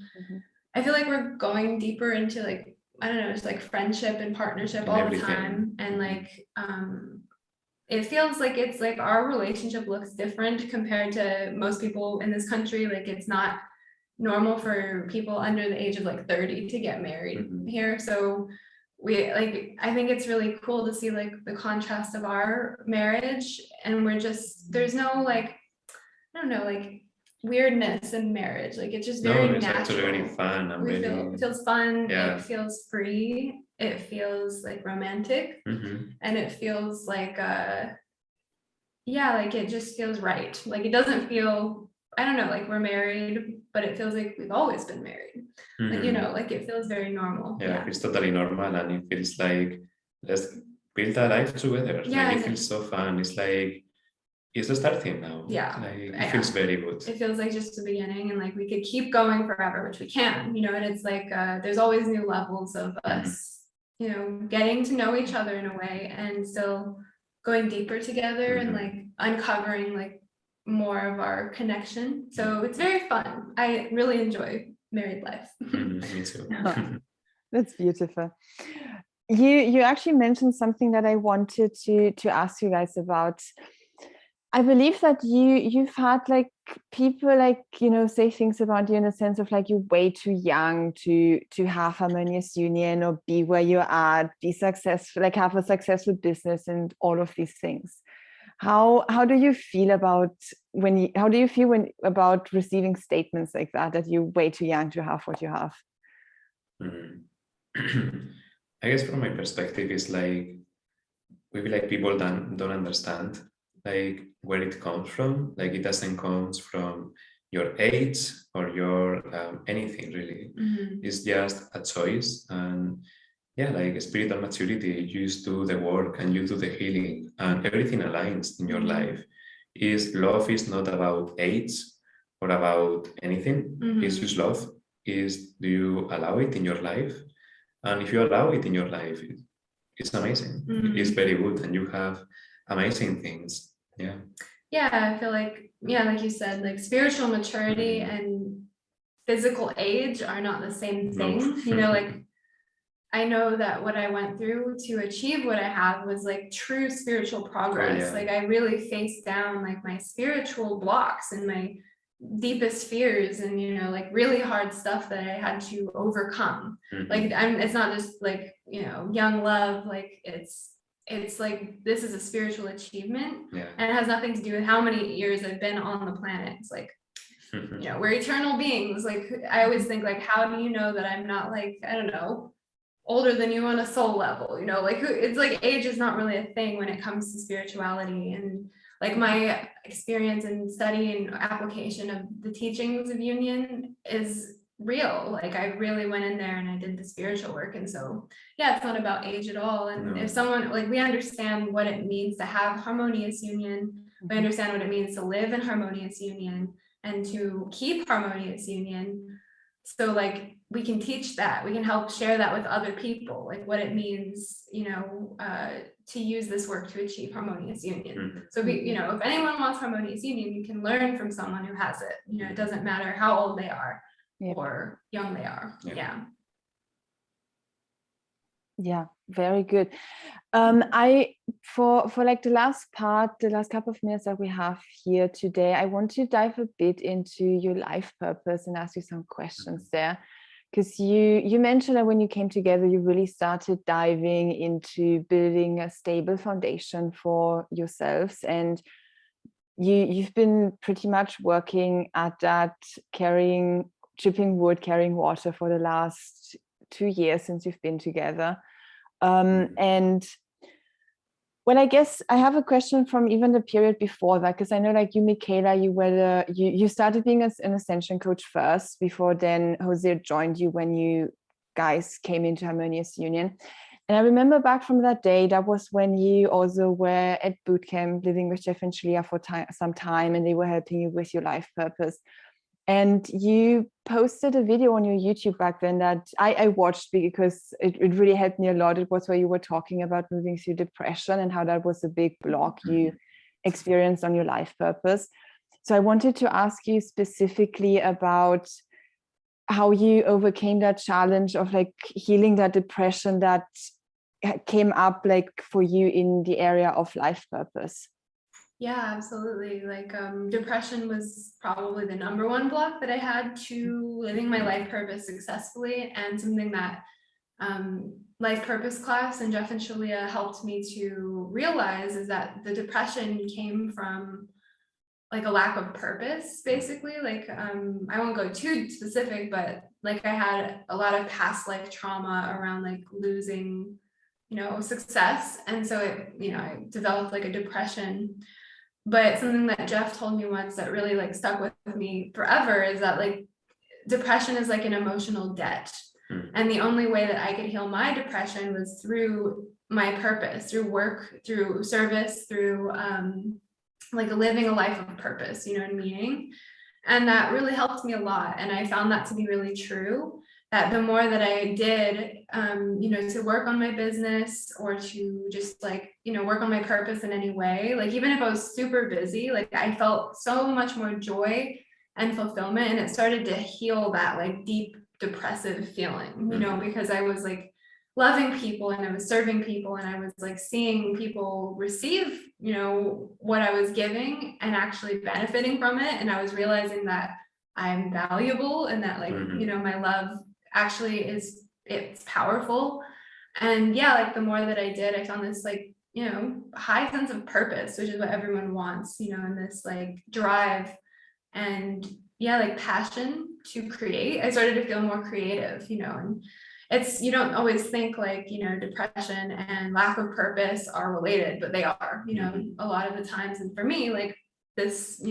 I feel like we're going deeper into like, I don't know, just like friendship and partnership all the time. And like it feels like it's like our relationship looks different compared to most people in this country. Like it's not normal for people under the age of like 30 to get married here. So I think it's really cool to see like the contrast of our marriage, and we're just, there's no like, I don't know, like weirdness in marriage. Like it's just very it's natural. actually very fun. It feels fun. It feels free. It feels like romantic, and it feels like like it just feels right. Like it doesn't feel, I don't know, like we're married, but it feels like we've always been married. Like, you know, like it feels very normal. It's totally normal, and it feels like let's build a life together. Like it feels so fun. It's like it's starting now. It feels very good. It feels like just the beginning, and like we could keep going forever, which we can, you know. And it's like there's always new levels of us, you know, getting to know each other in a way, and still going deeper together, and like uncovering like more of our connection. So it's very fun. I really enjoy married life. Me too. That's beautiful. You actually mentioned something that I wanted to ask you guys about. I believe that you've had like people like, you know, say things about you in the sense of like you're way too young to have harmonious union or be where you're at, be successful, like have a successful business and all of these things. How do you feel about about receiving statements like that you're way too young to have what you have? I guess from my perspective, it's like maybe like people don't understand like where it comes from. Like it doesn't come from your age or your anything really. It's just a choice. And yeah, like spiritual maturity, you just do the work and you do the healing and everything aligns in your life. Is love is not about age or about anything. It's just love. Is do you allow it in your life? And if you allow it in your life, it's amazing. It's very good, and you have amazing things. Yeah. Yeah, I feel like, yeah, like you said, like spiritual maturity and physical age are not the same thing. No. You know, like I know that what I went through to achieve what I have was like true spiritual progress. yeah. Like I really faced down like my spiritual blocks and my deepest fears and, you know, like really hard stuff that I had to overcome. Like it's not just like, you know, young love, like it's like this is a spiritual achievement. And it has nothing to do with how many years I've been on the planet. It's like, you know, we're eternal beings. Like I always think like, how do you know that I'm not like, I don't know, older than you on a soul level, you know, like it's like age is not really a thing when it comes to spirituality. And like my experience and study and application of the teachings of union is real. Like I really went in there and I did the spiritual work. And so, yeah, it's not about age at all. And if someone, like we understand what it means to have harmonious union, we understand what it means to live in harmonious union and to keep harmonious union. So like we can teach that, we can help share that with other people, like what it means, you know, to use this work to achieve harmonious union. So we, you know, if anyone wants harmonious union, you can learn from someone who has it. You know, it doesn't matter how old they are or young they are. Yeah, very good. I for like the last couple of minutes that we have here today, I want to dive a bit into your life purpose and ask you some questions there, because you mentioned that when you came together, you really started diving into building a stable foundation for yourselves, and you've been pretty much working at that, chipping wood, carrying water for the last 2 years since you've been together. And well, I guess I have a question from even the period before that, because I know like you, Michaila, you started being an ascension coach first, before then Jose joined you when you guys came into Harmonious Union. And I remember back from that day, that was when you also were at boot camp living with Jeff and Shalia for some time, and they were helping you with your life purpose. And you posted a video on your YouTube back then that I watched because it really helped me a lot. It was where you were talking about moving through depression and how that was a big block you experienced on your life purpose. So I wanted to ask you specifically about how you overcame that challenge of like healing that depression that came up like for you in the area of life purpose. Yeah, absolutely. Like depression was probably the number one block that I had to living my life purpose successfully, and something that life purpose class and Jeff and Shalia helped me to realize is that the depression came from like a lack of purpose, basically. Like I won't go too specific, but like I had a lot of past life trauma around like losing, you know, success. And so it, you know, I developed like a depression. But something that Jeff told me once that really like stuck with me forever is that like depression is like an emotional debt. And the only way that I could heal my depression was through my purpose, through work, through service, through like living a life of purpose, you know, and meaning. And that really helped me a lot. And I found that to be really true, that the more that I did, you know, to work on my business or to just like, you know, work on my purpose in any way, like even if I was super busy, like I felt so much more joy and fulfillment. And it started to heal that like deep depressive feeling, you know, because I was like loving people and I was serving people and I was like seeing people receive, you know, what I was giving and actually benefiting from it. And I was realizing that I'm valuable and that like, you know, my love actually it's powerful. And yeah, like the more that I did, I found this like, you know, high sense of purpose, which is what everyone wants, you know, and this like drive and yeah, like passion to create. I started to feel more creative, you know, and you don't always think like, depression and lack of purpose are related, but they are, a lot of the times. And for me, like this,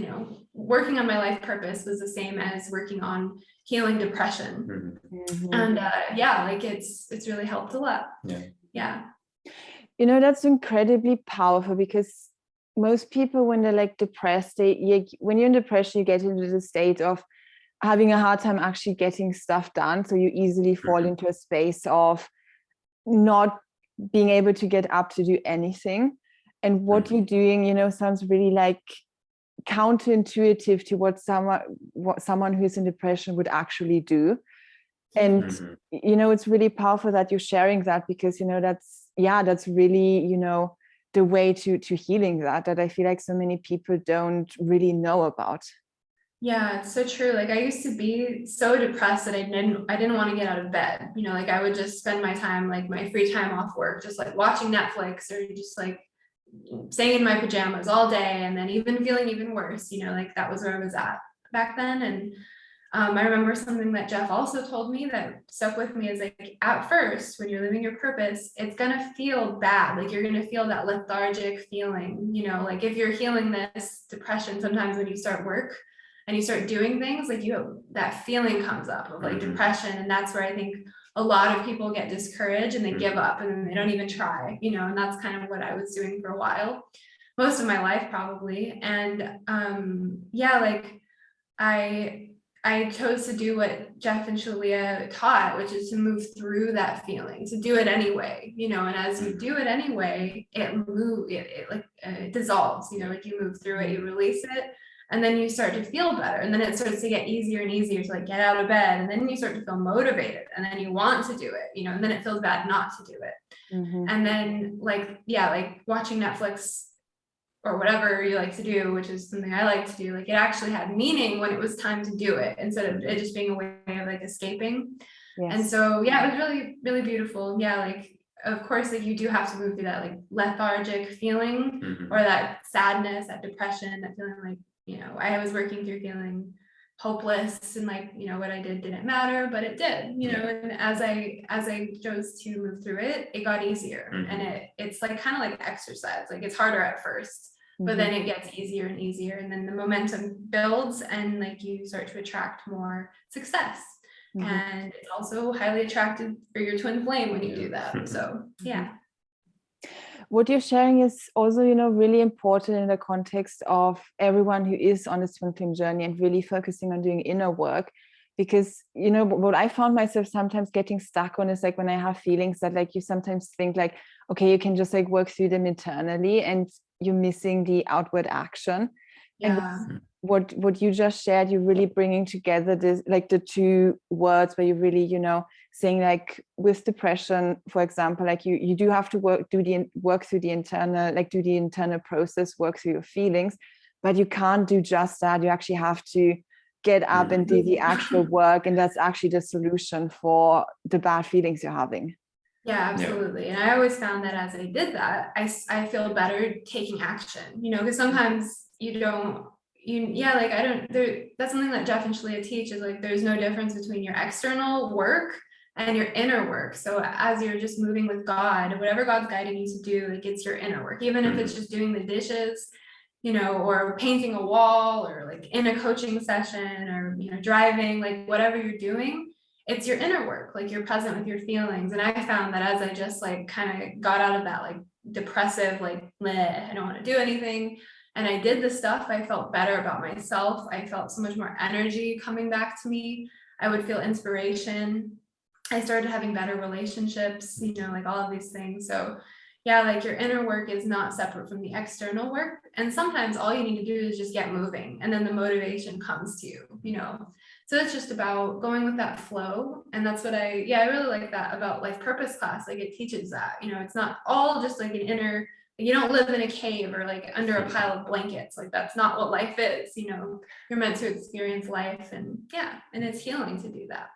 working on my life purpose was the same as working on healing depression. And like it's really helped a lot. Yeah. That's incredibly powerful, because most people, when they're like depressed, when you're in depression, you get into the state of having a hard time actually getting stuff done. So you easily fall into a space of not being able to get up to do anything. And what you're doing, sounds really like counterintuitive to what someone who's in depression would actually do. And it's really powerful that you're sharing that, because that's really the way to healing that I feel like so many people don't really know about. Yeah, it's so true. Like I used to be so depressed that I didn't want to get out of bed. Like I would just spend my time, like my free time off work, just like watching Netflix or just like staying in my pajamas all day, and then even feeling even worse, like that was where I was at back then. And I remember something that Jeff also told me that stuck with me is like, at first, when you're living your purpose, it's going to feel bad. Like you're going to feel that lethargic feeling, like if you're healing this depression, sometimes when you start work and you start doing things, like that feeling comes up of like depression. And that's where I think a lot of people get discouraged and they give up and then they don't even try, and that's kind of what I was doing for a while, most of my life probably. And like I chose to do what Jeff and Shalia taught, which is to move through that feeling, to do it anyway, and as you do it anyway, it dissolves, like you move through it, you release it, and then you start to feel better. And then it starts to get easier and easier to like get out of bed. And then you start to feel motivated, and then you want to do it, and then it feels bad not to do it. And then like watching Netflix or whatever you like to do, which is something I like to do, like it actually had meaning when it was time to do it, instead of it just being a way of like escaping. Yes. And so, it was really, really beautiful. Like, of course, like you do have to move through that like lethargic feeling or that sadness, that depression, that feeling like, I was working through feeling hopeless and like, what I did didn't matter, but it did, and as I chose to move through it, it got easier. And it's like kind of like exercise, like it's harder at first, but then it gets easier and easier, and then the momentum builds and like you start to attract more success. And it's also highly attractive for your twin flame when you do that. So what you're sharing is also, really important in the context of everyone who is on this twin flame journey and really focusing on doing inner work. Because, what I found myself sometimes getting stuck on is like when I have feelings that like you sometimes think like, okay, you can just like work through them internally and you're missing the outward action. And what you just shared, you're really bringing together this, like the two words where you really, saying like with depression, for example, like you do have to work through the internal process, work through your feelings, but you can't do just that. You actually have to get up and do the actual work, and that's actually the solution for the bad feelings you're having. Yeah, absolutely. And I always found that as I did that, I feel better taking action, because sometimes that's something that Jeff and Shalia teach, is like there's no difference between your external work and your inner work. So as you're just moving with God, whatever God's guiding you to do, like it's your inner work, even if it's just doing the dishes, or painting a wall, or like in a coaching session, or driving, like whatever you're doing, it's your inner work, like you're present with your feelings. And I found that as I just like kind of got out of that like depressive, like I don't want to do anything, and I did the stuff, I felt better about myself. I felt so much more energy coming back to me. I would feel inspiration. I started having better relationships, like all of these things. So like your inner work is not separate from the external work. And sometimes all you need to do is just get moving, and then the motivation comes to you, So it's just about going with that flow. And that's what I really like that about Life Purpose class. Like it teaches that, it's not all just like an inner, you don't live in a cave or like under a pile of blankets. Like that's not what life is, you're meant to experience life, and it's healing to do that.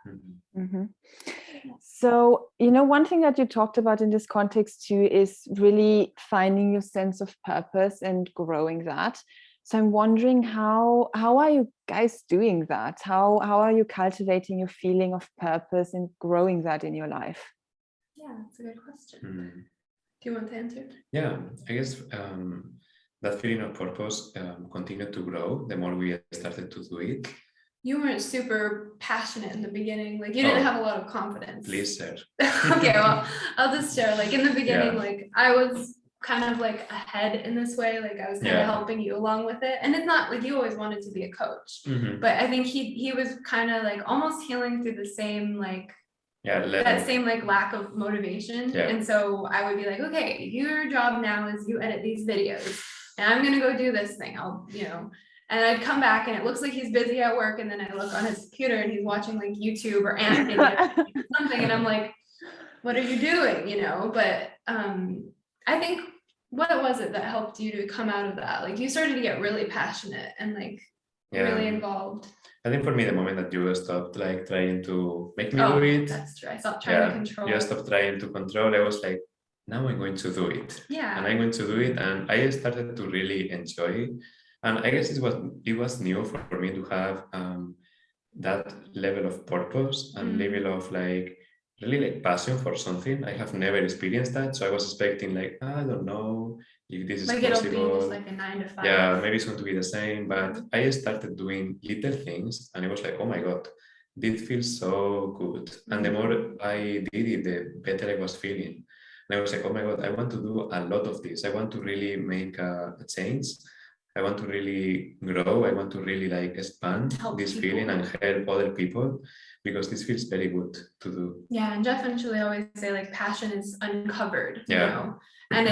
So, one thing that you talked about in this context too is really finding your sense of purpose and growing that. So I'm wondering how are you guys doing that? How are you cultivating your feeling of purpose and growing that in your life? Yeah, that's a good question. Do you want to answer? Yeah, I guess that feeling of purpose continued to grow the more we started to do it. You weren't super passionate in the beginning. Like you didn't have a lot of confidence. Please share. Okay, well, I'll just share. Like in the beginning, Yeah. like I was kind of like ahead in this way. Like I was kind of helping you along with it. And it's not like you always wanted to be a coach, but I think he was kind of like almost healing through the same like that same like lack of motivation. And so I would be like, okay, your job now is you edit these videos and I'm gonna go do this thing. I'll, and I'd come back and it looks like he's busy at work, and then I look on his computer and he's watching like YouTube or something, and I'm like, what are you doing? But I think what was it that helped you to come out of that? Like you started to get really passionate and like really involved. I think for me, the moment that you stopped like trying to make me do it. That's true. I stopped trying to control. You stopped trying to control. I was like, now I'm going to do it. Yeah. And I'm going to do it. And I started to really enjoy it. And I guess it was new for me to have that level of purpose and level of like really like passion for something. I have never experienced that. So I was expecting like, I don't know if this is like possible. It'll be just like a 9 to 5. Yeah, maybe it's going to be the same. But I started doing little things and I was like, oh my God, this feels so good. And the more I did it, the better I was feeling. And I was like, oh my God, I want to do a lot of this. I want to really make a change. I want to really grow. I want to really like expand this feeling and help other people, because this feels very good to do. Yeah, and Jeff and Julie always say like passion is uncovered, you know. And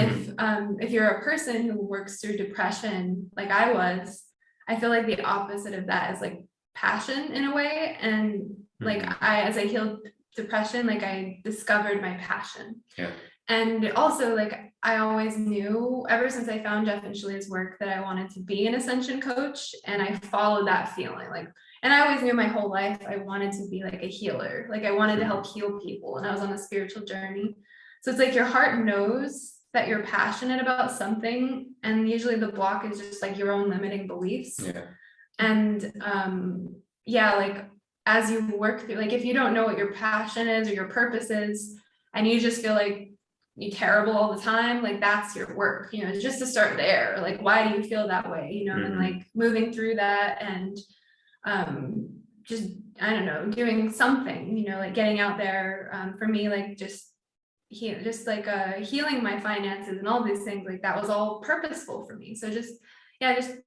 if you're a person who works through depression, like I was, I feel like the opposite of that is like passion in a way. And like as I healed depression, like I discovered my passion. Yeah. And also like I always knew ever since I found Jeff and Julia's work that I wanted to be an ascension coach, and I followed that feeling. Like, and I always knew my whole life I wanted to be like a healer. Like I wanted to help heal people, and I was on a spiritual journey. So it's like your heart knows that you're passionate about something, and usually the block is just like your own limiting beliefs. Yeah. And like as you work through, like if you don't know what your passion is or your purpose is, and you just feel like you're terrible all the time, like that's your work, just to start there. Like, why do you feel that way? And like moving through that and just, I don't know, doing something, like getting out there. For me, like just healing my finances and all these things, like that was all purposeful for me. So just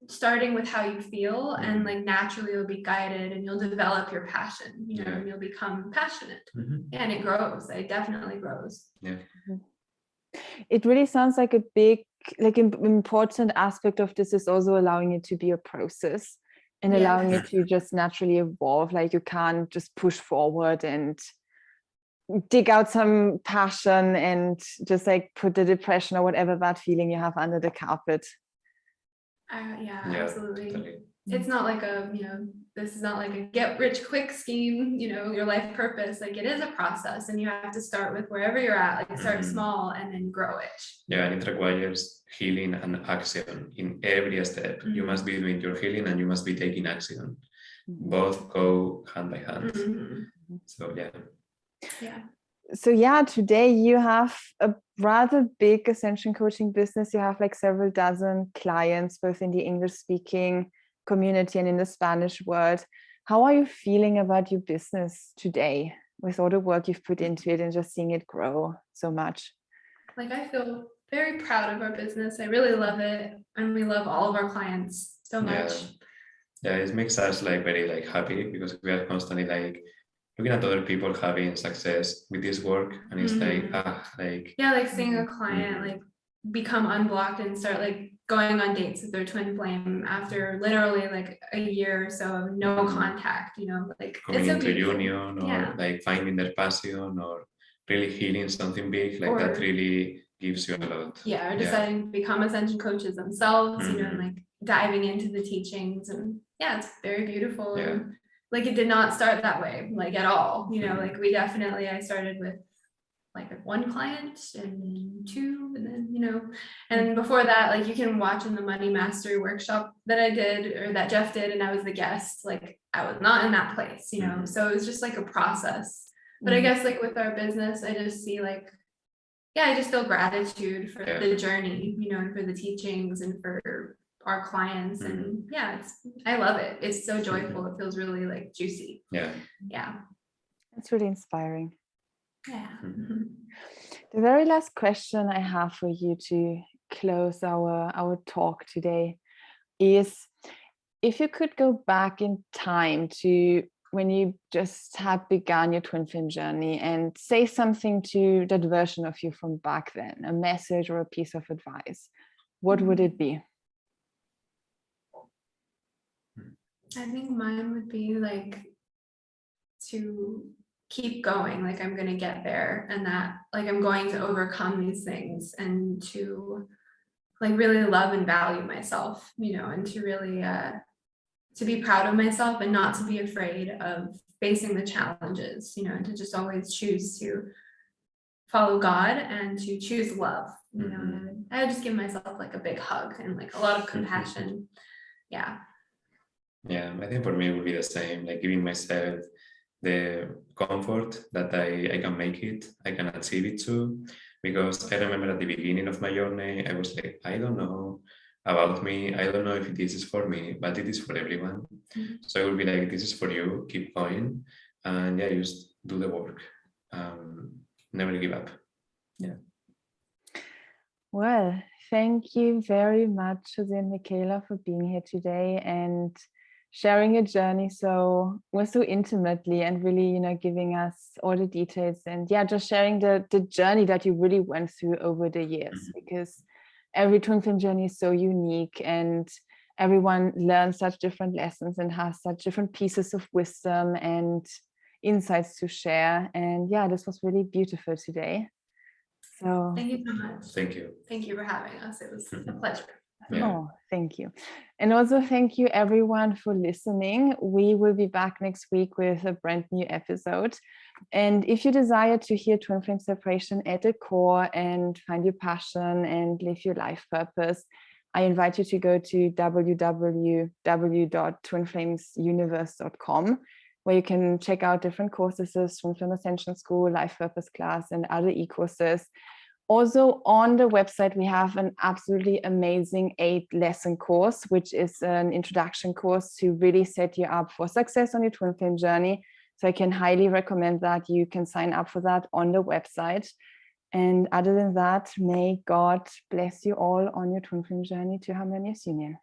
starting with how you feel, and like naturally you'll be guided and you'll develop your passion, and you'll become passionate. And it grows. It definitely grows. Yeah. It really sounds like a big, like important aspect of this is also allowing it to be a process and allowing it to just naturally evolve. Like you can't just push forward and dig out some passion and just like put the depression or whatever bad feeling you have under the carpet. Absolutely. Totally. It's not like this is not like a get rich quick scheme, your life purpose. Like it is a process, and you have to start with wherever you're at, like start small and then grow it. Yeah, and it requires healing and action in every step. You must be doing your healing and you must be taking action. Both go hand by hand. So today you have a rather big ascension coaching business. You have like several dozen clients, both in the English speaking community and in the Spanish world. How are you feeling about your business today with all the work you've put into it and just seeing it grow so much? Like I feel very proud of our business. I really love it, and we love all of our clients so much. Yeah, it makes us like very like happy, because we are constantly like looking at other people having success with this work, and it's like seeing a client like become unblocked and start like going on dates with their twin flame after literally like a year or so of no contact, like coming into union, or like finding their passion, or really healing something big, like that really gives you a lot. Or deciding to become ascension coaches themselves, and like diving into the teachings, and it's very beautiful. Like it did not start that way, like at all, like we definitely, I started with like one client and then two, and then, you know, and before that, like you can watch in the Money Mastery workshop that I did, or that Jeff did, and I was the guest, like I was not in that place, you know, so it was just like a process. But I guess like with our business, I just see like, yeah, I just feel gratitude for the journey, you know, and for the teachings and for our clients. And yeah, I love it. It's so joyful. It feels really like juicy. Yeah. It's really inspiring. Yeah. The very last question I have for you to close our talk today is, if you could go back in time to when you just had begun your twin flame journey and say something to that version of you from back then, a message or a piece of advice, what would it be? I think mine would be like to keep going, like I'm going to get there, and that like I'm going to overcome these things, and to like really love and value myself, you know, and to really to be proud of myself and not to be afraid of facing the challenges, you know, and to just always choose to follow God and to choose love, you know. And I would just give myself like a big hug and like a lot of compassion. Yeah, I think for me it would be the same, like giving myself the comfort that I can make it, I can achieve it too. Because I remember at the beginning of my journey, I was like, I don't know about me, I don't know if this is for me, but it is for everyone. So I will be like, this is for you, keep going, and yeah, just do the work. Never give up. Well, thank you very much, José and Michaila, for being here today and sharing your journey so intimately, and really, you know, giving us all the details, and just sharing the journey that you really went through over the years, because every twin flame journey is so unique, and everyone learns such different lessons and has such different pieces of wisdom and insights to share. And this was really beautiful today. So thank you so much. Thank you. Thank you for having us. It was a pleasure. Oh, thank you. And also thank you everyone for listening. We will be back next week with a brand new episode. And if you desire to hear twin flame separation at the core and find your passion and live your life purpose, I invite you to go to www.twinflamesuniverse.com, where you can check out different courses, Twin Flame Ascension School, Life Purpose class, and other e-courses. Also on the website, we have an absolutely amazing 8-lesson course, which is an introduction course to really set you up for success on your twin flame journey. So I can highly recommend that. You can sign up for that on the website. And other than that, may God bless you all on your twin flame journey to harmonious union.